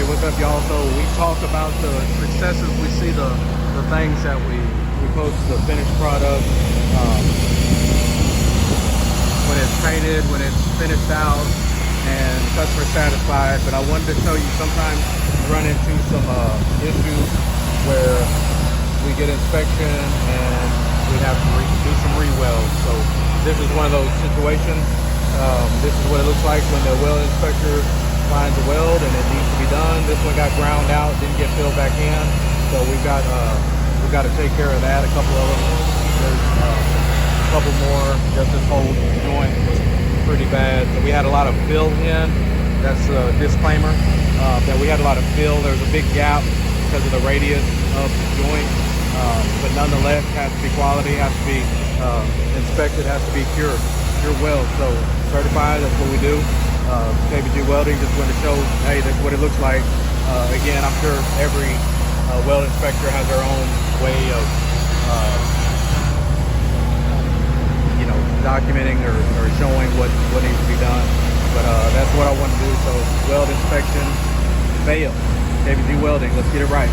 what's up, y'all? So we talk about the successes. We see the things that we post the finished product when it's painted, when it's finished out, and customer satisfied. But I wanted to tell you, sometimes we run into some issues where we get inspection and we have to do some re-weld. So this is one of those situations. This is what it looks like when the weld inspector finds a weld and it needs to be done. This one got ground out, didn't get filled back in, so we've got to take care of that. A couple of them. There's a couple more. Just this whole joint was pretty bad. So we had a lot of fill in. That's a disclaimer that we had a lot of fill. There's a big gap because of the radius of the joint, but nonetheless has to be quality, has to be inspected, has to be pure weld. So certified. That's what we do. KBG Welding, just wanted to show, hey, that's what it looks like. Again, I'm sure every weld inspector has their own way of, documenting or showing what needs to be done. But that's what I want to do. So, weld inspection fail. KBG Welding, let's get it right.